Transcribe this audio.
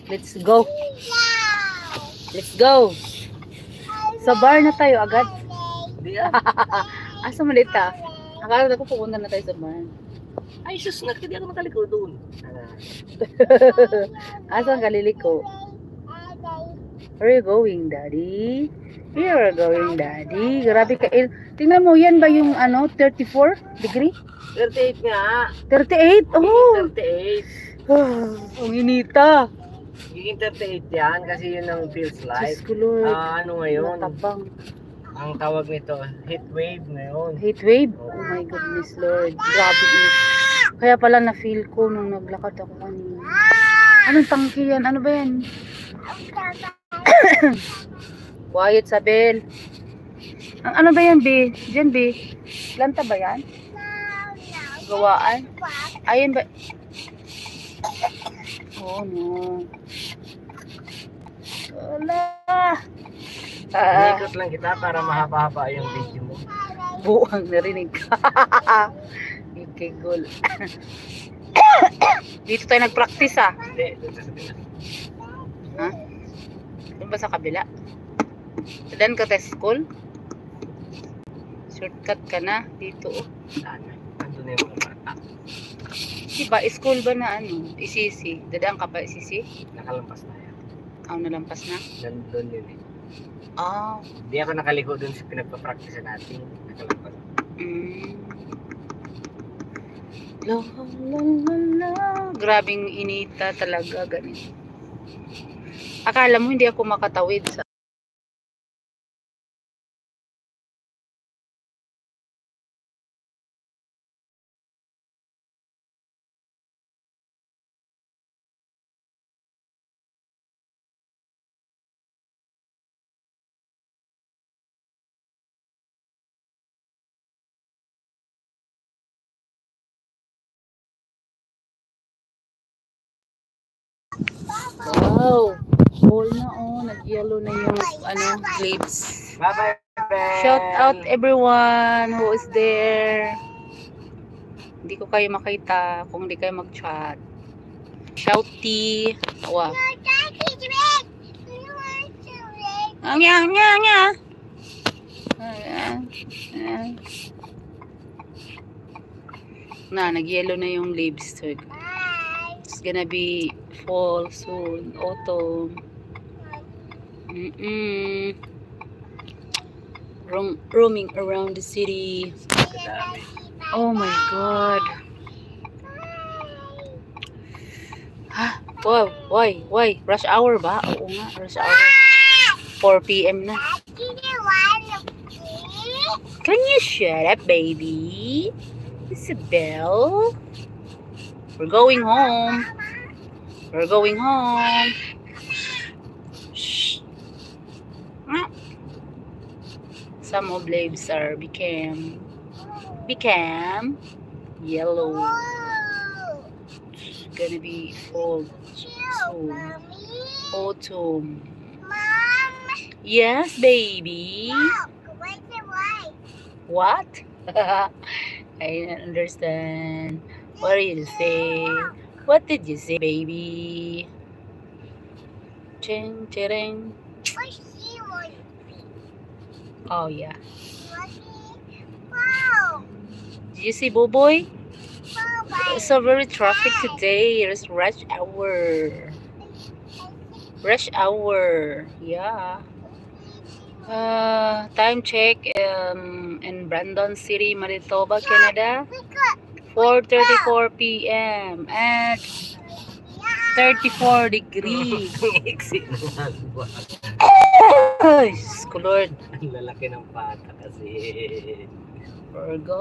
Let's go. Let's go. Sa bar na tayo agad. Asa malita? Akala ko pupunta na tayo sa bar. Ay, sus, hindi ako nakaliko doon. Asa ang kaliliko? Where are you going, Daddy? Where are you going, Daddy? Grabe ka. Tingnan mo, yan ba yung 34 degree? 38 nga. 38? Oh! 38. Ang inita. Giging 38 yan kasi yun ang feels like. Diyos ko, Lord. Ano ngayon? Matabang. Ang tawag nito, heat wave ngayon. Heat wave? Oh my goodness, Lord. Grabe yun. Kaya pala na-feel ko nung naglakad ako kanina. Anong tangki yan? Ano ba yan? Quiet, Sabel. Ano ba yan, B? Diyan, B? Planta ba yan? Gawaan? Ayun ba? Oh, no. Wala. Inikot lang kita para mahaba-haba yung video mo. Buang narinig ka. Ikigol. Dito tayo nag-practice, ah. Hindi, doon sa kabila. Ha? Doon ba sa kabila? Dadan ka tayo sa school? Shortcut ka na dito, oh. Saan? Ando na yung mga bata. Diba, school ba na ICC? Dadaan ka ba ICC? Nakalampas na yan. Nalampas na? Doon yun eh. Ah. Hindi ako nakaliko doon sa pinagpa-practice natin. Nakalampas. La la la la. Grabing inita talaga, ganito. Akala mo hindi ako makatawid sa wow. Whole na, oh. Nag-yellow na yung leaves. Bye-bye, friend. Shout out everyone who is there. Hindi ko kayo makita kung hindi kayo mag-chat. Shouty. Wow. Nag-yellow na yung leaves. So, it's gonna be fall soon. Autumn. Roaming around the city. Oh my God. Ha? Wow, why? Rush hour ba? Oo nga, rush hour. 4 PM na. Can you shut up, baby? Isabel? We're going home. We're going home. Shh. Some of leaves are became yellow. It's gonna be fall soon. Autumn. Mom. Yes, baby. What? I don't understand. What did you say? What did you say, baby? Ching, ching. Oh, yeah. Wow. Did you see Boboy? It's so very traffic today. It's rush hour. Rush hour. Yeah. Time check in Brandon City, Manitoba, Canada. 4:34 PM at 34 degrees. Ay, Lord. Ang lalaki ng pata kasi. Virgo.